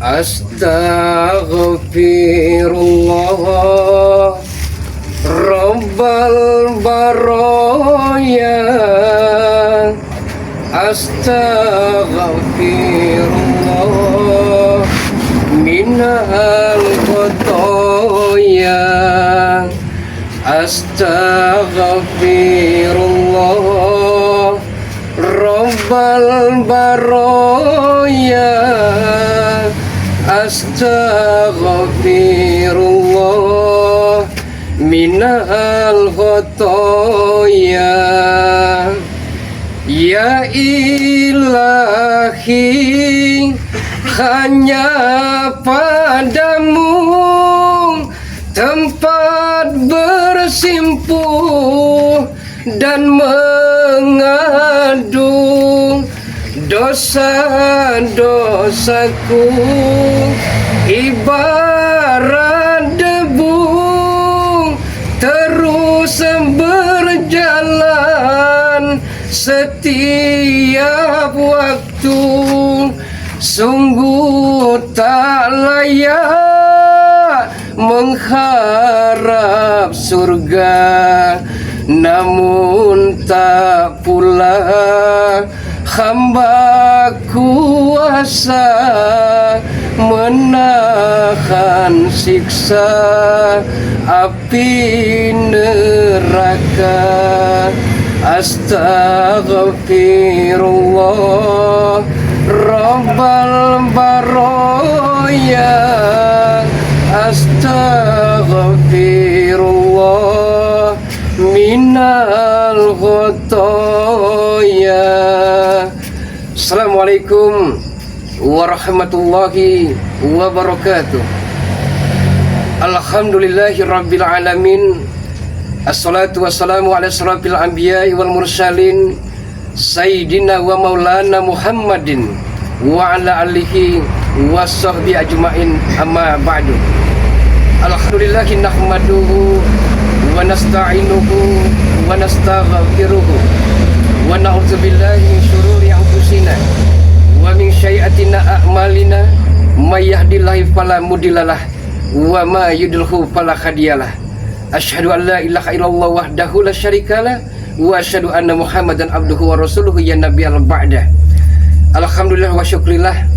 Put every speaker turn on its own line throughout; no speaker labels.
Astaghfirullah Rabbal baraya. Astaghfirullah minal khotoya. Astaghfirullah Rabbal baraya. Astaghfirullah minal khotoya. Ya ilahi, hanya padamu tempat bersimpuh dan mengadu. Dosa-dosaku ibarat debu terus berjalan setiap waktu. Sungguh tak layak mengharap surga, namun tak pula hamba kuasa menahan siksa api neraka. Astaghfirullah Rabbal baraya. Astaghfirullah minal khotoya. Assalamualaikum warahmatullahi wabarakatuh. Alhamdulillahi rabbil alamin. Assalatu wassalamu ala asrafil anbiya'i wal mursalin Sayyidina wa maulana Muhammadin wa ala alihi wa sahbihi ajma'in, amma ba'du. Alhamdulillahi nahmaduhu wa nasta'inuhu wa nastaghfiruhu wa na'udzu billahi min syururi anfusina wa min sayyi'atina a'malina. May yahdihillahu fala mudhillalah wa may yudlilhu fala hadiyalah. Asyhadu an la ilaha illallah wahdahu la syarikalah wa asyhadu anna Muhammadan abduhu wa rasuluhu ya nabiyal ba'da. Alhamdulillah wa syukrillah.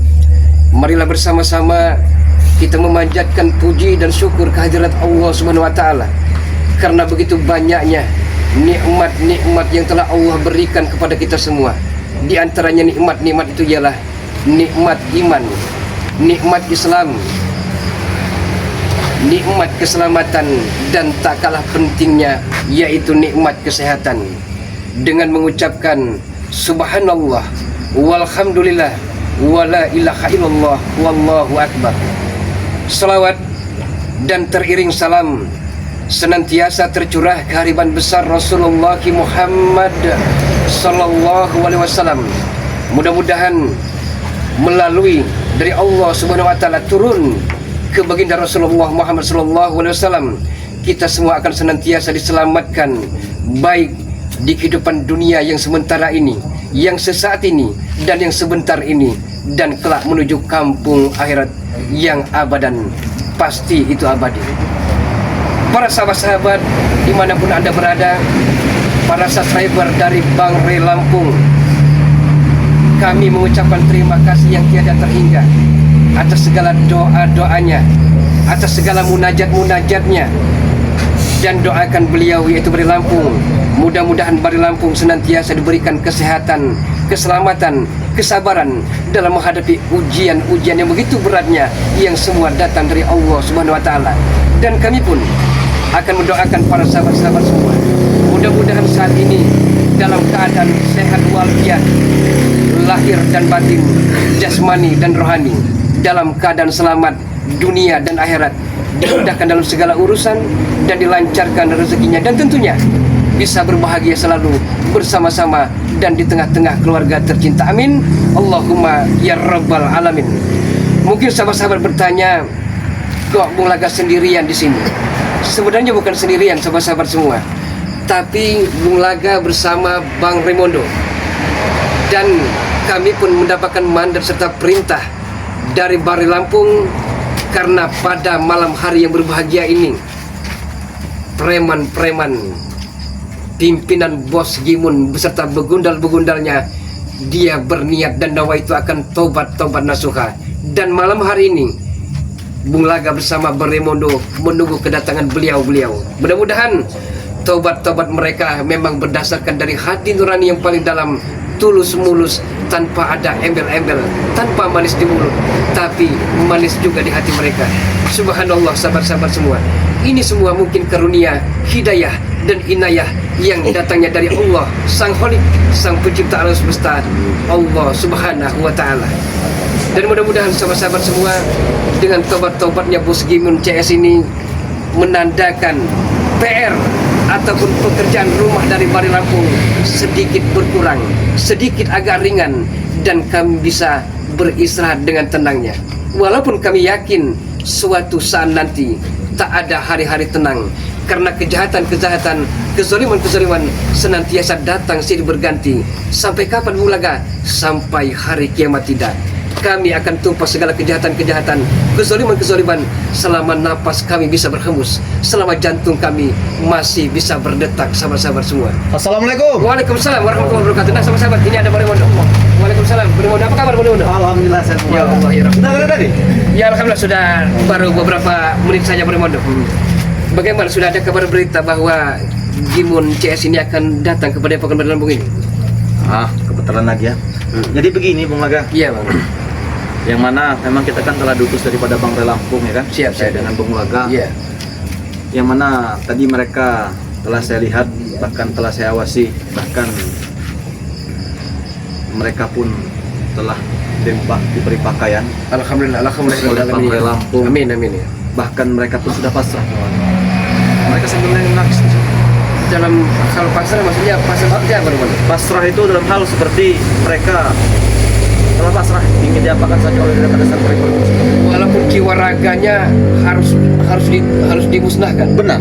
Marilah bersama-sama kita memanjatkan puji dan syukur kehadirat Allah Subhanahu wa taala, karena begitu banyaknya nikmat-nikmat yang telah Allah berikan kepada kita semua. Di antaranya nikmat-nikmat itu ialah nikmat iman, nikmat Islam, nikmat keselamatan, dan tak kalah pentingnya yaitu nikmat kesehatan. Dengan mengucapkan subhanallah walhamdulillah wala ilaha illallah wallahu akbar. Salawat dan teriring salam senantiasa tercurah kehadiran besar Rasulullah Muhammad sallallahu alaihi wasallam. Mudah-mudahan melalui dari Allah Subhanahu wa taala turun ke baginda Rasulullah Muhammad sallallahu alaihi wasallam, kita semua akan senantiasa diselamatkan, baik di kehidupan dunia yang sementara ini, yang sesaat ini, dan yang sebentar ini, dan kelak menuju kampung akhirat yang abadan, pasti itu abadi. Para sahabat-sahabat dimanapun Anda berada, para subscriber dari Bang Ray Lampung, kami mengucapkan terima kasih yang tiada terhingga atas segala doa-doanya, atas segala munajat-munajatnya, dan doakan beliau yaitu Bari Lampung. Mudah-mudahan Bari Lampung senantiasa diberikan kesehatan, keselamatan, kesabaran dalam menghadapi ujian-ujian yang begitu beratnya yang semua datang dari Allah Subhanahu wa taala. Dan kami pun akan mendoakan para sahabat-sahabat semua, mudah-mudahan saat ini dalam keadaan sehat walafiat, lahir dan batin, jasmani dan rohani, dalam keadaan selamat dunia dan akhirat, dimudahkan dalam segala urusan dan dilancarkan rezekinya, dan tentunya bisa berbahagia selalu bersama-sama dan di tengah-tengah keluarga tercinta. Amin Allahumma ya rabbal alamin. Mungkin sahabat-sahabat bertanya, kok Bung Laga sendirian di sini? Sebenarnya bukan sendirian sahabat-sahabat semua, tapi Bung Laga bersama Bang Raimondo, dan kami pun mendapatkan mandat serta perintah dari Bari Lampung, karena pada malam hari yang berbahagia ini preman-preman pimpinan bos Gimun beserta begundal-begundalnya dia berniat dan nawa itu akan tobat nasuha. Dan malam hari ini Bung Laga bersama Beremondo menunggu kedatangan beliau-beliau. Mudah-mudahan tobat mereka memang berdasarkan dari hati nurani yang paling dalam, tulus mulus, tanpa ada embel-embel, tanpa manis di mulut, tapi manis juga di hati mereka. Subhanallah, sahabat-sahabat semua, ini semua mungkin karunia, hidayah, dan inayah yang datangnya dari Allah, Sang Khalik, Sang Pencipta alam semesta, Allah Subhanahu wa Ta'ala. Dan mudah-mudahan sahabat-sahabat semua, dengan tobat-tobatnya Bos Gimun CS ini menandakan PR ataupun pekerjaan rumah dari Bari Lampung sedikit berkurang, sedikit agak ringan, dan kami bisa beristirahat dengan tenangnya. Walaupun kami yakin suatu saat nanti tak ada hari-hari tenang, karena kejahatan-kejahatan, kezaliman-kezaliman senantiasa datang silih berganti. Sampai kapan Bung Laga? Sampai hari kiamat tidak. Kami akan tumpas segala kejahatan-kejahatan, kezaliman-kezaliman selama napas kami bisa berhembus, selama jantung kami masih bisa berdetak, sahabat-sahabat semua.
Assalamualaikum.
Waalaikumsalam warahmatullahi wabarakatuh. Nah, sahabat-sahabat, ini ada Beremondo. Waalaikumsalam. Beremondo, apa kabar Beremondo?
Alhamdulillah sehat.
Ya Allah, ya Rabbi.
Sudah ada tadi?
Ya Alhamdulillah, sudah baru beberapa menit saja Beremondo. Bagaimana, sudah ada kabar berita bahwa Gimun CS ini akan datang ke Padepokan Bari Lampung ini?
Kebetulan lagi ya. Jadi begini Bung Laga,
Iya Bang.
yang mana memang kita kan telah diutus daripada Bang Bari Lampung ya kan?
Siap,
Saya
siap.
dengan Bung Laga.
Iya.
Yang mana tadi mereka telah saya lihat, bahkan telah saya awasi, bahkan mereka pun telah diberi pakaian
Alhamdulillah, alhamdulillah.
oleh Bang Bari Lampung.
Amin, amin ya.
Bahkan mereka pun sudah pasrah. Mereka sebenarnya menangis.
Dalam hal pasrah maksudnya pasrah apa Beremondo?
Pasrah itu dalam hal seperti mereka telah pasrah, ingin diapakan saja oleh daripada sang rekor.
Walaupun jiwa raganya harus dimusnahkan.
Benar.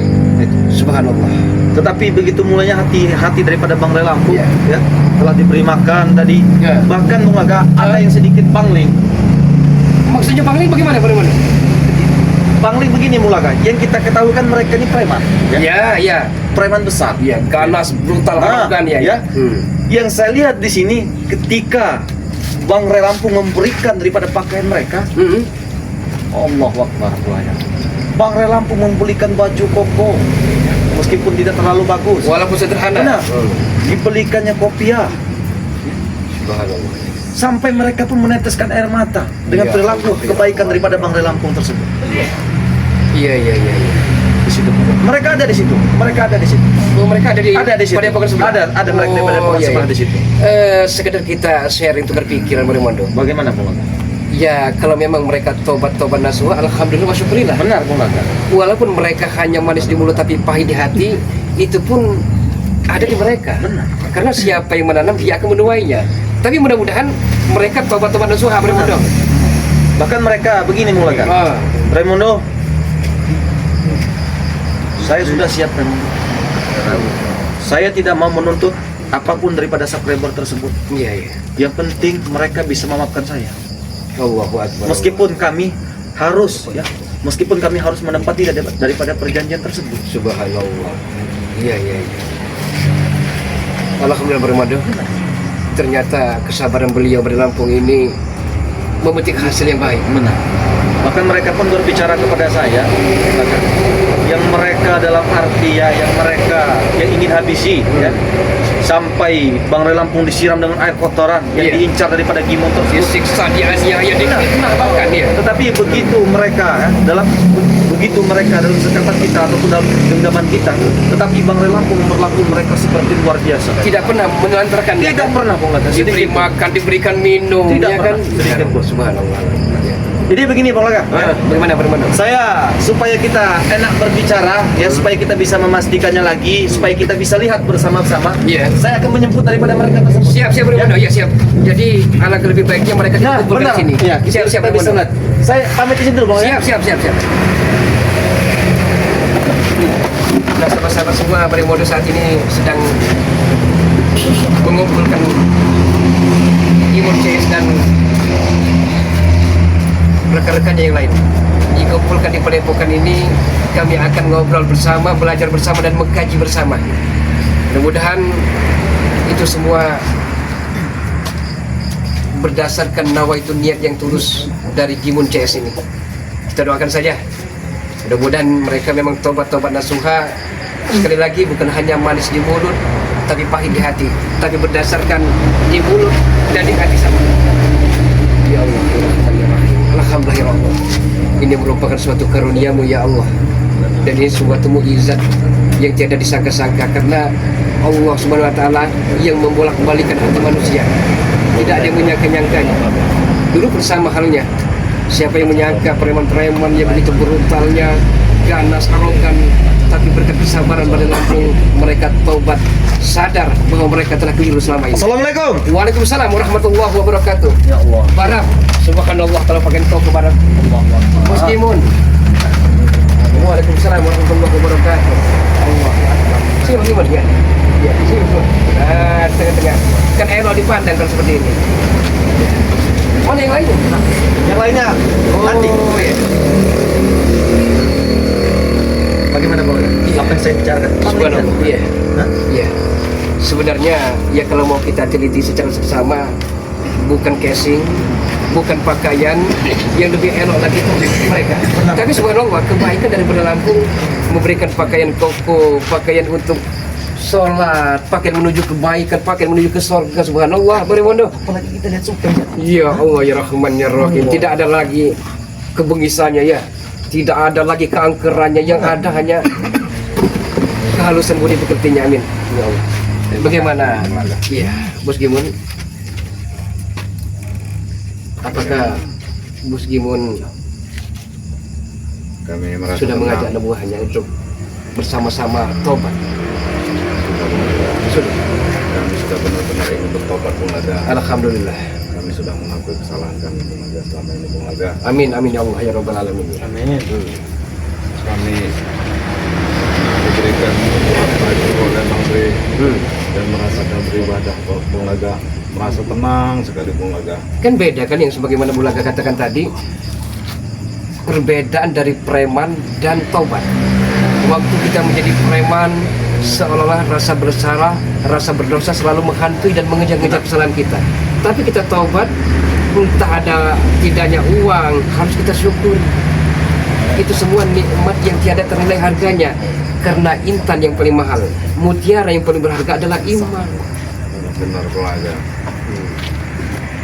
Subhanallah.
Tetapi begitu mulanya hati daripada Bang Bari Lampung,
Ya.
ya, telah diberi makan tadi,
Ya.
bahkan Bung Laga ada yang sedikit pangling.
Maksudnya pangling bagaimana Beremondo?
Pangling begini Bung Laga, yang kita ketahui kan mereka ini preman, ya,
Ya, ya.
preman besar.
Ya, ganas, brutal, arogan ya.
ya. Yang saya lihat di sini ketika Bang Bari Lampung memberikan daripada pakaian mereka, Allahu Akbar. Bang Bari Lampung membelikan baju koko, meskipun tidak terlalu bagus.
Walaupun sederhana.
Benar. Dibelikannya kopiah.
Subhanallah.
Sampai mereka pun meneteskan air mata dengan
Ya,
perilaku
Allah.
kebaikan daripada Bang Bari Lampung tersebut.
Iya.
Di situ. Mereka ada di situ. Mereka ada di situ.
Oh, mereka ada di
situ.
Padepokan sebelah.
Ada mereka di Padepokan
iya,
sebelah
iya.
di situ.
Sekedar kita sharing tukar pikiran Beremondo.
Bagaimana Bung Laga?
Ya, kalau memang mereka tobat nasuha, alhamdulillah wa syukurillah.
Benar Bung Laga.
Walaupun mereka hanya manis di mulut tapi pahit di hati, itu pun ada di mereka.
Benar.
Karena siapa yang menanam dia akan menuainya. Tapi mudah-mudahan mereka tobat nasuha Beremondo.
Bahkan mereka begini Bung Laga. Raimundo, saya sudah siap Raimundo. Saya tidak mau menuntut apapun daripada subscriber tersebut.
Iya.
Yang penting mereka bisa memaafkan saya.
Allahu Akbar.
Meskipun kami harus menempati daripada perjanjian tersebut.
Subhanallah. Iya. Alhamdulillah Beremondo. Ternyata kesabaran beliau Bari Lampung ini memetik hasil yang baik.
Benar. Bahkan mereka pun berbicara kepada saya, yang mereka dalam arti ya, yang mereka yang ingin habisi, ya, sampai Bang Bari Lampung disiram dengan air kotoran, yang
Iya.
diincar daripada Gimun tersebut.
Disiksa, dianiaya, difitnah bahkan ya.
Tetapi begitu mereka dalam sekatan kita ataupun dalam genggaman kita, tetapi Bang Bari Lampung memperlakukan mereka seperti luar biasa.
Tidak pernah menelantarkan.
Tidak pernah Bung Laga.
Diberi makan, diberikan minum,
Tidak
ya
pernah.
kan?
Sedikit pun.
Subhanallah. Ya.
Jadi begini Bang Laga,
Bagaimana Beremondo?
saya supaya kita enak berbicara, ya, supaya kita bisa memastikannya lagi, supaya kita bisa lihat bersama-sama.
Iya.
Saya akan menjemput daripada mereka tersebut.
Siap Beremondo, ya siap. Jadi alangkah lebih baiknya mereka
Nah,
dikumpulkan
benar.
di sini.
Ya,
Siap
kita bisa
Beremondo.
lihat. Saya pamit di sini dulu Bang. Ya.
Siap. Nah, sahabat-sahabat semua, Beremondo saat ini sedang mengumpulkan Gimun CS dan rekan-rekannya yang lain. Dikumpulkan di padepokan ini, kami akan ngobrol bersama, belajar bersama dan mengkaji bersama. Mudah-mudahan itu semua berdasarkan nawaitu niat yang tulus dari Gimun CS ini. Kita doakan saja. Mudah-mudahan mereka memang tobat-tobat nasuha. Sekali lagi bukan hanya manis di mulut, tapi pahit di hati. Tapi berdasarkan di mulut dan di hati sama. Ya Allah, ya Rahman, ya Rahim. Alhamdulillah ya Allah. Ini merupakan suatu karuniamu ya Allah. Dan ini suatu mukjizat yang tiada disangka-sangka, karena Allah Subhanahu wa taala yang membolak-balikan hati manusia. Tidak ada yang menyangka-nyangkanya. Dulu bersama halnya, siapa yang menyangka preman-preman yang begitu brutalnya, ganas, arogan, tapi berkat kesabaran pada Lampung, mereka taubat, sadar bahwa mereka telah keliru selama ini.
Assalamualaikum.
Waalaikumsalam warahmatullahi wabarakatuh.
Ya Allah.
Barab, subhanallah telah pakai toko barab. Muslimun. Waalaikumsalam warahmatullahi wabarakatuh. Allah. Sini Muslimun ya. Ya, sini Muslimun. Nah, tengah-tengah. Kan elok dipandang kalau seperti ini. Mana yang lainnya?
Yang lainnya. Nanti.
Oh, iya.
Bagaimana Bang? Apa yang saya bicarakan?
Subhanallah. Iya.
Hah?
Iya. Sebenarnya ya kalau mau kita teliti secara seksama, bukan casing, bukan pakaian yang lebih elok lagi untuk mereka.
Benar.
Tapi subhanallah, kebaikan daripada Lampung memberikan pakaian koko, pakaian untuk sholat, pakaian menuju kebaikan, pakaian menuju ke surga. Subhanallah, Barimondo.
Apalagi kita lihat supaya.
Ya Allah ya Rahman ya Rahim. Tidak ada lagi kebengisannya ya. Tidak ada lagi keangkerannya, yang ada hanya kehalusan budi pekertinya. Amin. Ya Allah. Bagaimana? Iya, Bos Gimun. Apakah Bos Gimun
Kami merasa
sudah
tenang.
mengajak anak buahnya untuk bersama-sama tobat? Sudah.
Kami sudah benar-benar ingin bertobat Bung Laga.
Alhamdulillah.
Kami sudah mengakui kesalahan kami Bung Laga selama ini Bung Laga.
Amin amin ya Allah ya Rabbal alamin.
Amin.
Kami diberikan baju oleh Bang Bri dan merasakan beribadah Bung Laga. Merasa tenang sekali Bung Laga.
Kan beda kan, yang sebagaimana Bulaga katakan tadi, perbedaan dari preman dan tobat. Waktu kita menjadi preman, seolah-olah rasa bersalah, rasa berdosa selalu menghantui dan mengejar-ngejar kesalahan kita. Tapi kita taubat, entah ada tidaknya uang, harus kita syukur. Itu semua nikmat yang tiada ternilai harganya. Karena intan yang paling mahal, mutiara yang paling berharga adalah iman.
Benar Bung Laga.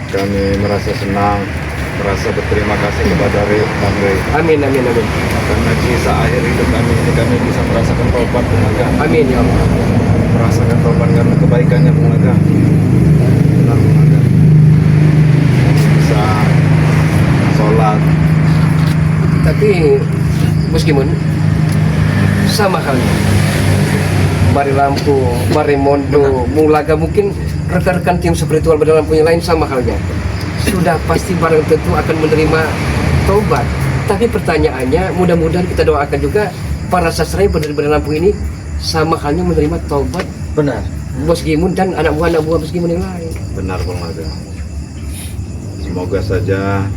Kami merasa senang, merasa berterima kasih kepada Bang Bri.
Amin amin amin.
Karena kisah akhir hidup kami ini kami bisa merasakan tobat Bung Laga.
Amin ya Allah.
Merasakan tobat karena kebaikannya Bung Laga. Benar Bung Laga. Bisa sholat.
Tapi meskipun sama halnya Bari Lampung, Barimondo, Bulaga, mungkin rekan-rekan tim spiritual pada Lampung yang lain sama halnya. Sudah pasti barang tentu akan menerima taubat. Tapi pertanyaannya, mudah-mudahan kita doakan juga para sastra dari Lampung ini sama halnya menerima taubat
Benar.
Bos Gimun dan anak buah Bos Gimun yang lain.
Benar Bung Laga. Semoga saja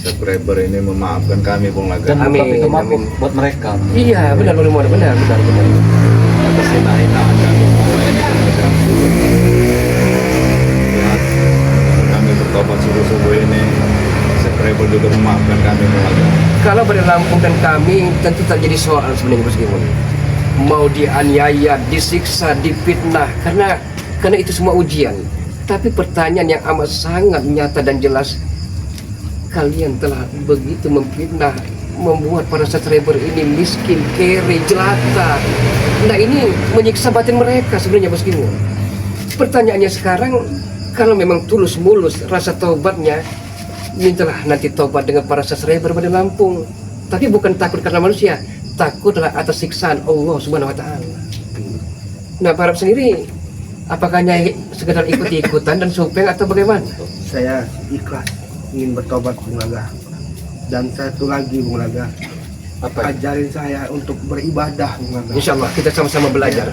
subscriber ini memaafkan kami Bung Laga.
Dan
Amin,
buka pintu maaf
amin.
buat mereka.
Iya benar benar.
Atas hinaan kami bahwa ini Bung Laga. Lihat kami bertobat subuh-subuh ini. Subscriber juga memaafkan kami Bung Laga.
Kalau pada Lampung dan kami tentu terjadi soal sebenarnya Bos Gimun. Mau dianiaya, disiksa, difitnah, karena itu semua ujian. Tapi pertanyaan yang amat sangat nyata dan jelas, kalian telah begitu memfitnah, membuat para subscriber ini miskin, kere, jelata. Nah ini menyiksa batin mereka sebenarnya Bos Gimun. Pertanyaannya sekarang, kalau memang tulus mulus rasa taubatnya, mintalah nanti taubat dengan para subscriber pada Lampung. Tapi bukan takut karena manusia, takutlah atas siksaan Allah Subhanahu wa taala. Nah, Pak Arab sendiri apakah hanya sekedar ikut-ikutan dan supeng atau bagaimana?
Saya ikhlas ingin bertobat Bung Laga. Dan satu lagi Bung Laga,
Apa?
ajarin saya untuk beribadah Bung Laga.
Insya Allah kita sama-sama belajar.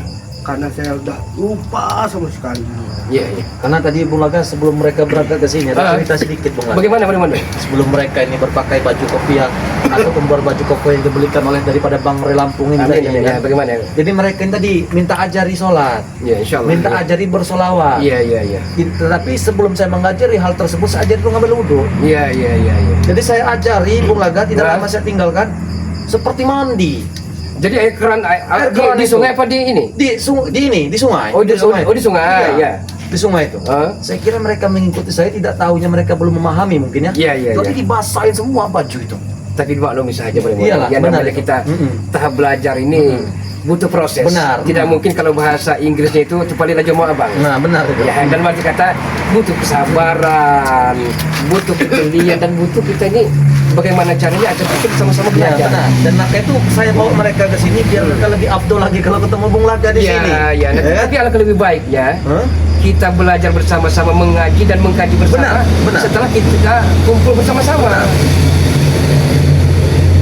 karena saya udah lupa sama sekali.
Iya, iya.
Karena tadi Bung Laga sebelum mereka berangkat ke sini, ada cerita sedikit Bung Laga.
Bagaimana?
Sebelum mereka ini berpakai baju kopiah ataupun baju koko yang dibelikan oleh daripada Bang Re Lampung ini
Amin,
tadi,
amin.
kan?
Ya, bagaimana?
Jadi mereka ini tadi minta ajari sholat,
Ya, insyaallah.
minta ajari bersolawat.
Iya.
Tetapi sebelum saya mengajari hal tersebut, saya ajari dulu ngambil wudhu.
Iya.
Jadi saya ajari Bung Laga, tidak
Nah.
lama saya tinggalkan seperti mandi
Jadi air keran di
itu.
sungai apa di ini?
di sungai.
Oh, di sungai.
Iya.
Ya.
Di sungai itu. Saya kira mereka mengikuti saya, tidak tahunya mereka belum memahami mungkin ya.
Iya.
Jadi dibasahin semua baju itu.
Tapi dimaklumi saja boleh.
Iyalah,
Yang
benar
namanya
itu.
kita tahap belajar ini butuh proses.
Benar.
Tidak mungkin kalau bahasa Inggrisnya itu cepat aja mau abang.
Nah, benar itu.
Ya, dan berarti kata butuh kesabaran, butuh ketelitian, dan butuh kita ini bagaimana caranya agar kita sama-sama
Ya,
belajar.
benar. Dan maka itu saya bawa mereka ke sini biar mereka lebih afdol lagi kalau ketemu Bung Laga di sini.
Ya.
Ya.
Tapi alangkah lebih baiknya
Hah?
kita belajar bersama-sama, mengaji dan mengkaji bersama.
Benar.
Setelah kita kumpul bersama-sama.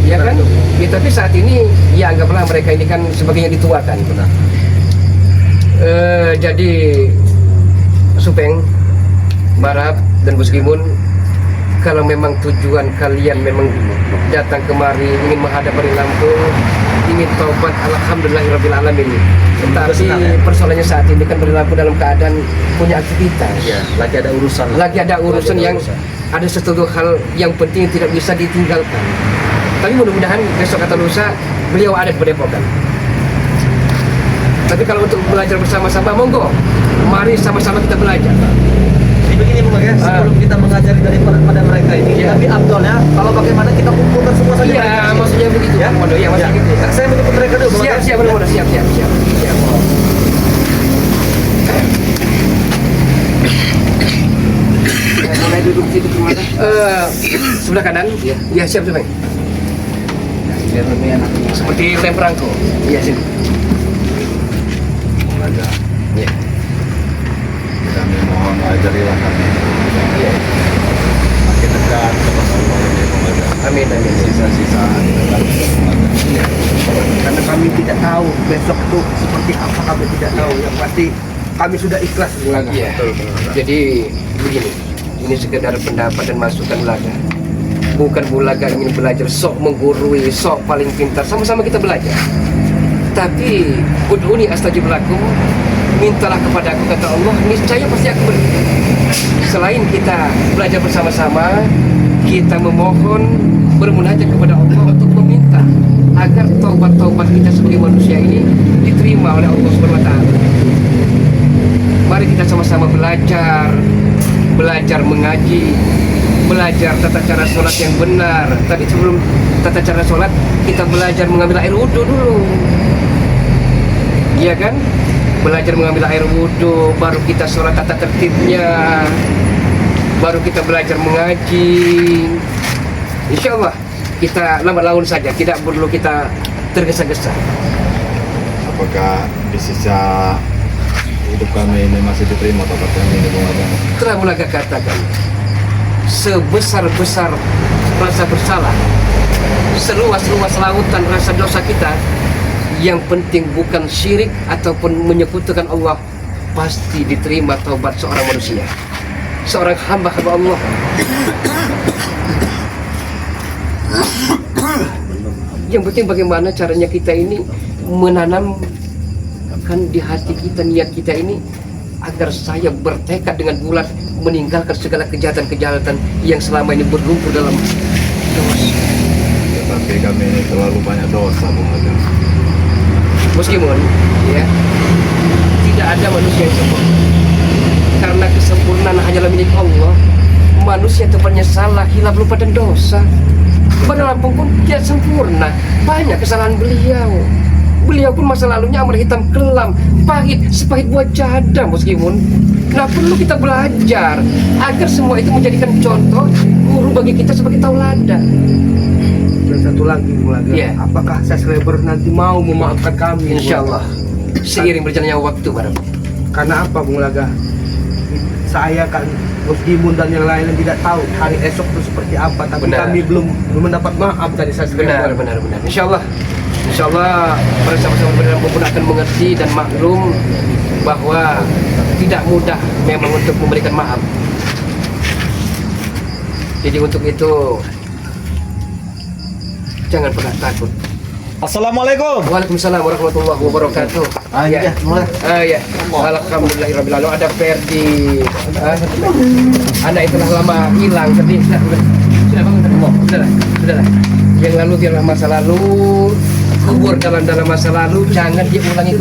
Ya kan? Ya, tapi saat ini ya anggaplah mereka ini kan sebagai yang dituakan.
Benar.
Jadi Supeng, Barab dan Buskimun, kalau memang tujuan kalian memang datang kemari ingin menghadap Re Lampung, ingin taubat, alhamdulillahirabbil alamin. Tetapi
Senang, ya?
persoalannya saat ini kan Re Lampung dalam keadaan punya aktivitas.
Ya, lagi ada urusan.
Lagi ada urusan yang ada sesuatu hal yang penting yang tidak bisa ditinggalkan. Tapi mudah-mudahan besok atau lusa beliau ada di Padepokan. Tapi kalau untuk belajar bersama-sama, monggo, mari sama-sama kita belajar.
Jadi begini Bung Laga, sebelum kita mengajari pada mereka ini,
Ya.
tapi afdolnya kalau bagaimana kita kumpulkan semua saja.
Iya,
mereka di sini.
maksudnya begitu.
Ya,
Mondo, ya, maksudnya gitu.
Saya menjemput mereka dulu. Bung Laga.
Siap, Mondo, siap.
Mulai duduk situ kemana?
Sebelah kanan. Ya, siap, Bang.
Biar lebih enak.
Seperti lem perangko. Iya, sini.
Bung Laga,
Iya.
kami mohon ajarilah kami
Iya.
makin dekat kepada Allah ini Bung Laga.
Amin.
Sisa-sisa dekat Bung Laga.
Karena kami tidak tahu besok itu seperti apa, kami tidak tahu. Yang pasti kami sudah ikhlas Bung.
Iya. Jadi begini, ini sekedar pendapat dan masukan Laga. Bukan Bulaga ingin belajar sok menggurui, sok paling pintar, sama-sama kita belajar. Tapi ud'uni astajib lakum, mintalah kepada aku kata Allah, niscaya pasti aku beri. Selain kita belajar bersama-sama, kita memohon, bermunajat kepada Allah untuk meminta agar taubat-taubat kita sebagai manusia ini diterima oleh Allah Subhanahu wa taala. Mari kita sama-sama belajar mengaji, belajar tata cara sholat yang benar. Tapi sebelum tata cara sholat, kita belajar mengambil air wudhu dulu. Iya kan? Belajar mengambil air wudhu, baru kita sholat tata tertibnya, baru kita belajar mengaji. Insya Allah kita lambat laun saja, tidak perlu kita tergesa-gesa.
Apakah di sisa hidup kami ini masih diterima taubat kami ini Bung Laga?
Telah Bulaga katakan, sebesar-besar rasa bersalah, seluas-luas lautan rasa dosa kita, yang penting bukan syirik ataupun menyekutukan Allah, pasti diterima taubat seorang manusia, seorang hamba-hamba Allah. Yang penting bagaimana caranya kita ini menanamkan di hati kita, niat kita ini, agar saya bertekad dengan bulat meninggalkan segala kejahatan-kejahatan yang selama ini berlumpur dalam dosa.
Tetapi kami ini terlalu banyak dosa Bung Laga.
Meskipun ya tidak ada manusia yang sempurna, karena kesempurnaan hanyalah milik Allah. Manusia tempatnya salah, hilaf, lupa dan dosa. Pada Lampung pun tidak sempurna, banyak kesalahan beliau. Beliau pun masa lalunya amat hitam kelam, pahit, sepahit buah jada meskipun. Nah, perlu kita belajar agar semua itu menjadikan contoh guru bagi kita sebagai tauladan.
Dan satu lagi Bung Laga,
Iya.
apakah subscriber nanti mau memaafkan kami?
Insya Allah seiring berjalannya waktu, barang.
Karena apa Bung Laga? Saya kan Bos Gimun dan yang lain tidak tahu hari esok itu seperti apa, tapi
Benar.
kami belum mendapat maaf dari subscriber.
Benar. Insya Allah Insya Allah bersama-sama Bang pun akan mengerti dan maklum bahwa tidak mudah memang untuk memberikan maaf. Jadi untuk itu jangan pernah takut.
Assalamualaikum.
Waalaikumsalam warahmatullahi wabarakatuh.
Iya, mulai.
Ya. Alhamdulillahirrahmanirrahim. Ada Ferdi. Anak itu lama hilang. Ferdi. Sudah bangun. Sudah. Yang lalu biarlah masa lalu. Kubur dalam masa lalu. Jangan diulangi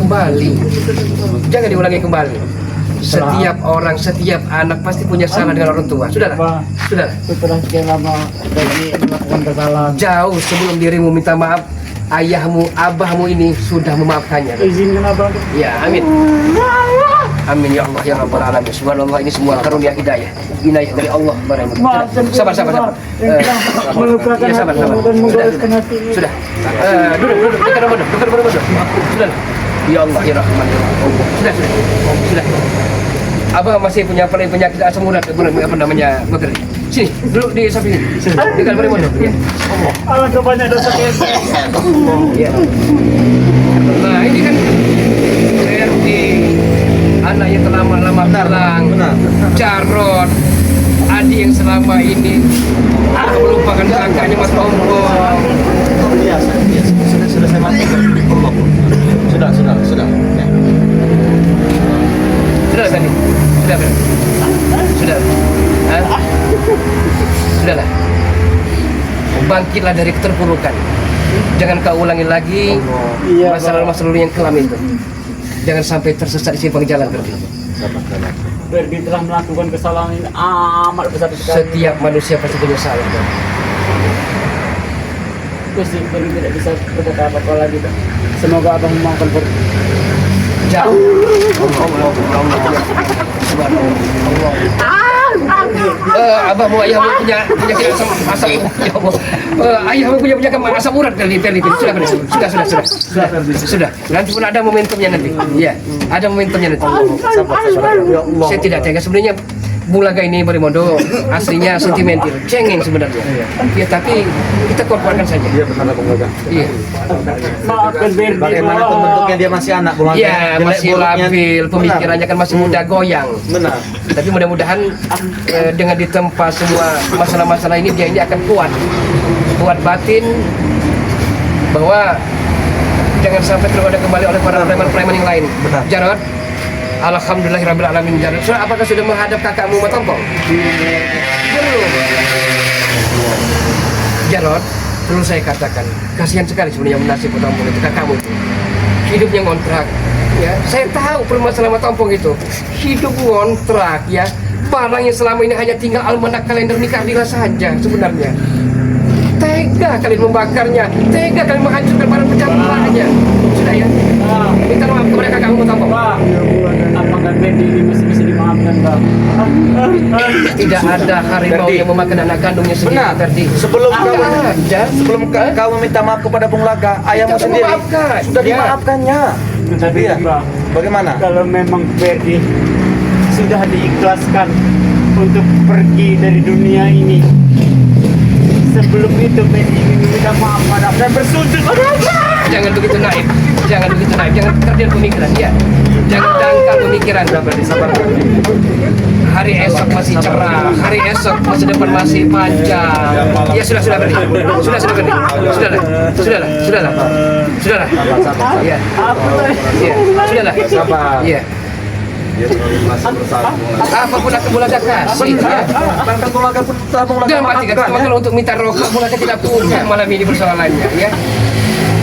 kembali. Setiap orang, setiap anak pasti punya salah dengan orang tua. Sudahlah.
Setelah sekian lama Ferdi melakukan kesalahan,
Jauh sebelum dirimu minta maaf, ayahmu, abahmu ini sudah memaafkannya.
izinkan abang.
Ya, amin. Amin ya Allah ya Rabbal Alamin. Subhanallah, ini semua karunia hidayah. Inayah dari Allah.
Maafkan
Sabar.
yang telah melukakan
Ya, sabar.
hatimu dan menggoreskan hatimu.
Sudah. Duduk. Dekat bodoh. Sudah. Ya Allah ya Rahman ya Allah. Sudah. Abang masih punya penyakit asam urat, apa namanya, Bakri. Sini, duduk di samping ini. Dekat bodoh. Ya.
Alangkah banyak dosa kita.
Ya. Nah, ini kan Ferdi, anak yang lama hilang, Jarod, Adi yang selama ini melupakan kakaknya Mas Ompong.
Iya, sudah saya mati. Sudah. Ya.
Sudah tadi? Sudah. Hah? Sudahlah. Bangkitlah dari keterpurukan. Jangan kau ulangi lagi masa lalu yang kelam itu. Jangan sampai tersesat di simpang jalan.
Ferdi telah melakukan kesalahan yang amat besar sekali.
Setiap manusia pasti punya salah.
Gusti, Ferdi tidak bisa berkata apa-apa lagi. Semoga abang memaafkan Ferdi.
Jauh. Abahmu, ayahmu punya penyakit asam ya Allah. Ayahmu punya asam urat dari Ferdi. Sudah. Nanti pun ada momentumnya nanti. Iya, ada momentumnya nanti.
Sabar. Ya Allah.
Saya tidak tega sebenarnya. Bulaga ini Barimondo aslinya sentimental, cengeng sebenarnya. Ya, tapi kita korbankan saja.
Iya benar Bung Gaga.
Iya.
Maafkan Ferdi.
Bagaimanapun bentuknya dia masih anak, Bung Haji.
Iya, masih labil, pemikirannya kan masih muda goyang.
Benar.
Tapi mudah-mudahan dengan ditempa semua masalah-masalah ini, dia ini akan kuat batin, bahwa jangan sampai tergoda kembali oleh para preman-preman yang lain.
Benar.
Jarod, alhamdulillahirabbil alamin. Jarod, apakah sudah menghadap kakakmu Matompong? Belum. Jarod, perlu saya katakan, kasihan sekali sebenarnya nasib Matompong itu, kakakmu itu. Hidupnya ngontrak. Ya, saya tahu permasalahan Matompong itu. Hidup ngontrak, ya. Barang yang selama ini hanya tinggal almanak kalender nikah dia saja sebenarnya. Tega kalian membakarnya, tega kalian menghancurkan barang berjamurnya. Sudah ya. Minta maaf kepada kakakmu Matompong.
Pak, apakah Ferdi ini masih bisa dimaafkan, Pak?
Tidak ada harimau
Ferdi.
yang memakan anak kandungnya sendiri.
Benar.
Ferdi.
Sebelum
Ada.
kau meminta maaf kepada Bung Laga, ayahmu
Kita
sendiri
memaafkan.
sudah
Ya.
dimaafkannya.
Tapi
Iya.
Pak,
Bagaimana?
kalau memang Ferdi sudah diikhlaskan untuk pergi dari dunia ini, sebelum itu Ferdi meminta maaf pada dan bersujud pada Allah.
Jangan begitu naif, jangan terdiam pemikiran, ya. Jangan dangkal pemikiran. Hari esok masih cerah, hari esok masa depan masih panjang. Ya sudah Ferdi. Sudahlah. Ya. Ya, sudahlah. Iya.
Dia terlalu merasa bersalah Bung Gaga.
Apapun akan Bulaga kasih, ya.
Bahkan Bung Laga pun telah Bung Laga
Jangan matikan.
maafkan,
Cuma
ya.
kalau untuk minta rokok, Bulaga tidak punya malam ini persoalannya, ya.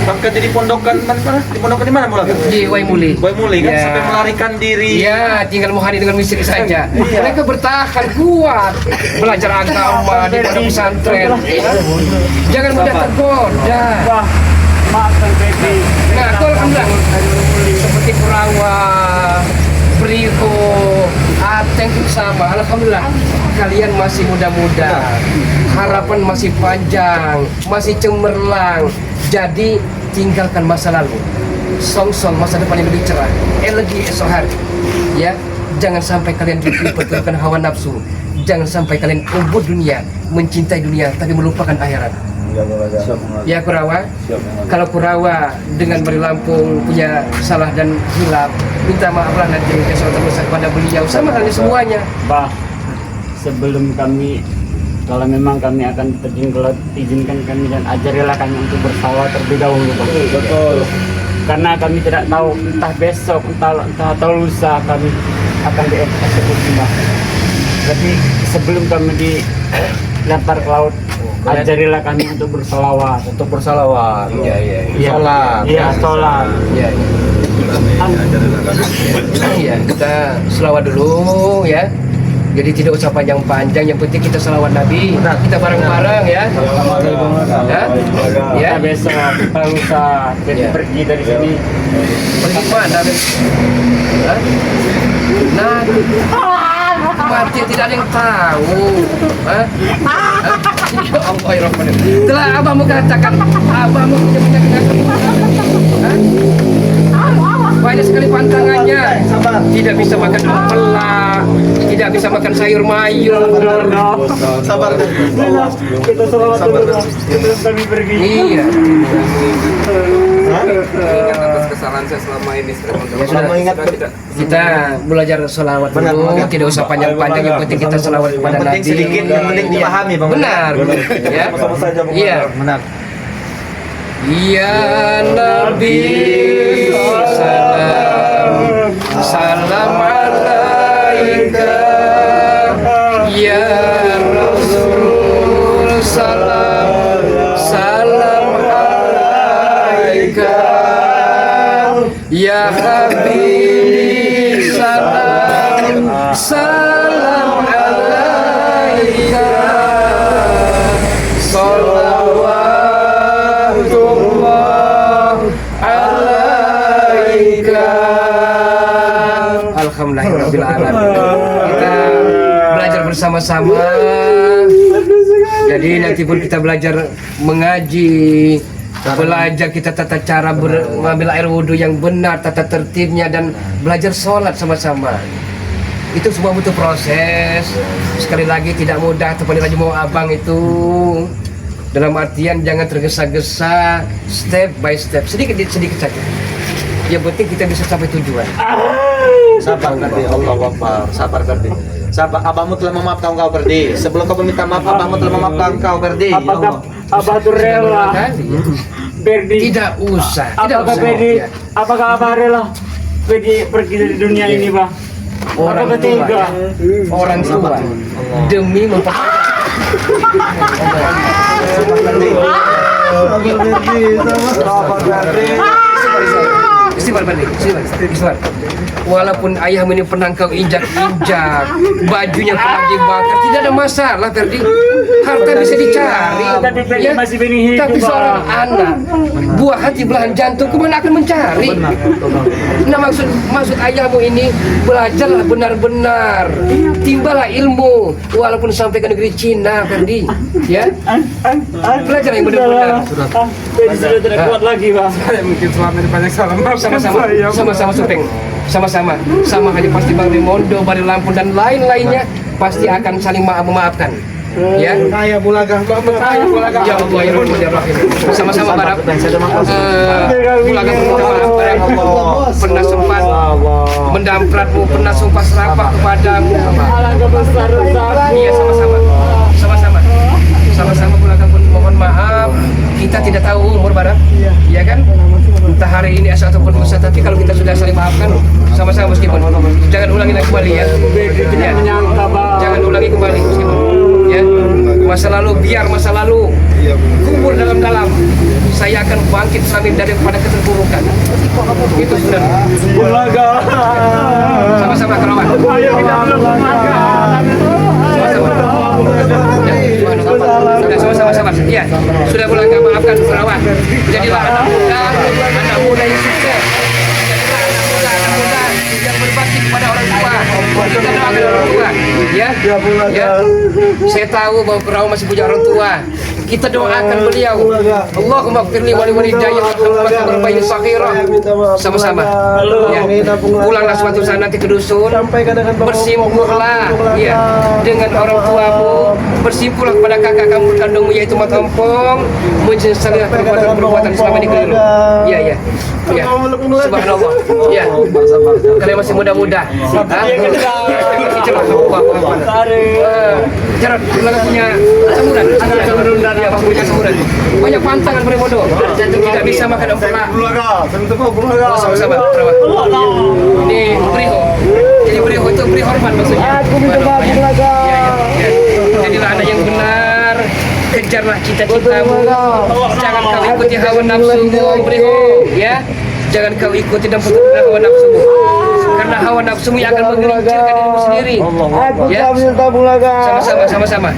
Bahkan jadi pondokan mana? Di pondokan di mana Bung Laga?
Di Waimuli.
Boy Muli kan
Ya.
sampai melarikan diri.
Iya, tinggal Muhani dengan misteri saja.
Iya.
Mereka bertahan kuat, belajar agama di pondok pesantren. Jangan mudah tergoda.
Pak, maafkan Ferdi.
Nah, aku alhamdulillah seperti Kurawa, Beriho, Ateng itu sama. Alhamdulillah kalian masih muda-muda, harapan masih panjang, masih cemerlang. Jadi tinggalkan masa lalu, song-song masa depan yang lebih cerah, elegi esok hari. Ya, jangan sampai kalian diperturutkan hawa nafsu. Jangan sampai kalian ubud dunia, mencintai dunia, tapi melupakan akhirat. Ya Kurawa, kalau Kurawa dengan Bari Lampung punya salah dan hilaf, minta maaflah nanti kepada beliau, sama halnya semuanya.
Bah, sebelum kami, kalau memang kami akan terjun ke laut, izinkan kami dan ajarilah kami untuk bersalah terlebih dahulu, Bah.
Betul.
Karena kami tidak tahu, entah besok, entah atau lusa kami akan dieksekusi, Bah. Jadi sebelum kami dilempar ke laut, ajarilah kami untuk bersalawat.
Untuk bersalawat.
Iya.
Sholat.
Iya, sholat.
Iya. Iya, kita selawat dulu ya. Jadi tidak usah panjang-panjang, yang penting kita selawat Nabi. Kita bareng-bareng ya. Ya.
Kita besok, entah lusa, jadi pergi dari sini.
Pergi kemana? Hah? Nah, mati tidak ada yang tahu. Hah? Ya Allah, ya Rahman. Telah abahmu katakan, abahmu punya penyakit. Hah? Banyak sekali pantangannya. Tidak bisa makan empelak, tidak bisa makan sayur mayur.
Sabar.
Kita selawat dulu, sebelum kami pergi.
Iya.
Ingat atas kesalahan saya selama ini.
Ya sudah, kita belajar selawat dulu, tidak usah panjang-panjang, yang penting kita selawat kepada
Yang
Nabi.
penting sedikit, yang penting dipahami, Bang.
Benar, ya. Iya.
Benar.
Ya Nabi, salam alaika. Ya Rasul, salam alaika. Ya Habibi, salam alaika. Salawatullah alaika. Alhamdulillahirabbil alamin. Kita belajar bersama-sama. Jadi nanti pun kita belajar mengaji, belajar kita tata cara mengambil air wudhu yang benar, tata tertibnya, dan belajar sholat sama-sama. Itu semua butuh proses. Sekali lagi tidak mudah, tepat lagi mau abang itu. Dalam artian jangan tergesa-gesa, step by step, sedikit saja. Yang penting kita bisa sampai tujuan.
Sabar Kardi, Allah Akbar. Sabar Kardi. Sabar, abahmu telah memaafkan kau Kardi. Sebelum kau meminta maaf, abahmu telah memaafkan kau Kardi. Ya
Apakah
Allah.
Abah itu rela? Berdi.
Tidak usah. Tidak
Apakah
usah.
Berdi?
Ya.
Apakah Abah rela pergi dari dunia ini, Bah?
Orang
Apakah
tua,
tega?
ya. Orang tua demi Istighfar. Walaupun ayahmu ini pernah kau injak-injak, bajunya pernah dibakar, tidak ada masalah, Ferdi. Harta bisa dicari.
Tapi Ferdi
Ya.
masih benih hidup,
Tapi
Pak.
seorang anak, buah hati belahan jantung, kemana akan mencari? Nah, maksud ayahmu ini, belajarlah benar-benar, timbalah ilmu, walaupun sampai ke negeri Cina, Ferdi. Ya, belajar yang benar-benar.
Berdi sudah tidak kuat lagi, Bah.
Saya mungkin selama ini banyak salah maaf.
Sama-sama Supeng, sama hanya pasti Bang Rimondo, Bari Lampung dan lain-lainnya pasti akan saling memaafkan. Ya,
Saya Bulaga,
ya Allah ya Rahman ya Rahim. Sama-sama Barab. Bulaga meminta maaf pada pernah sempat mendampratmu, pernah sumpah serapah kepadamu.
Alangkah besar dosaku.
Iya, sama-sama Bulaga pun mohon maaf. Kita tidak tahu umur Barab, iya kan? Entah hari ini asal ataupun lusa, tapi kalau kita sudah saling maafkan, sama-sama meskipun jangan ulangi lagi kembali ya.
Tidak menyangka, Bah.
Jangan ulangi kembali meskipun ya. Masa lalu biar masa lalu kubur dalam-dalam. Saya akan bangkit selain daripada keterpurukan. Itu sudah.
Bulaga.
Sama-sama Kerawan.
Ayo kita belum makan.
Sama-sama. Ya, sudah Bulaga maafkan Kerawan. Jadilah anak muda yang sukses. Jadilah anak muda yang berbakti kepada orang tua. Kita doakan orang tua, ya. Ya. Saya tahu bahwa Perahu masih punya orang tua. Kita doakan beliau. Allahumma firli wali walidayya warhamhuma kama saghira. Sama-sama. Ya. Pulanglah suatu saat nanti ke dusun. Bersimpulah ya dengan orang tuamu. Bersimpulah kepada kakak kamu kandungmu yaitu Mat Ompong. Menyesalilah perbuatan selama ini keliru. Ya, ya. Ya. Subhanallah. Ya. Kalian masih muda-muda. Cara punya samuran. Ya, punya samuran. Banyak pantangan Berimodo. Tidak bisa makan empelak. Sama-sama. Ini beriho. Jadi beriho itu beri hormat maksudnya. Jadilah anak yang benar. Kejarlah cita-citamu. Jangan kau ikuti hawa nafsumu, beriho. Ya. Jangan kau ikuti dan putus hawa nafsumu. Karena hawa nafsumu yang akan menggelincirkan dirimu sendiri. Ya. Sama-sama.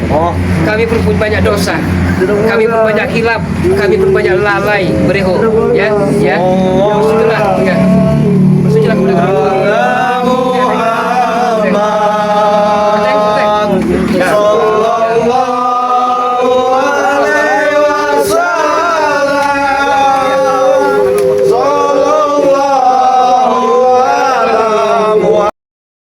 Kami pun punya banyak dosa. Kami pun banyak hilap. Kami pun banyak lalai, beriho. Ya. Bersujudlah. Ya. Bersujudlah kepada Allah.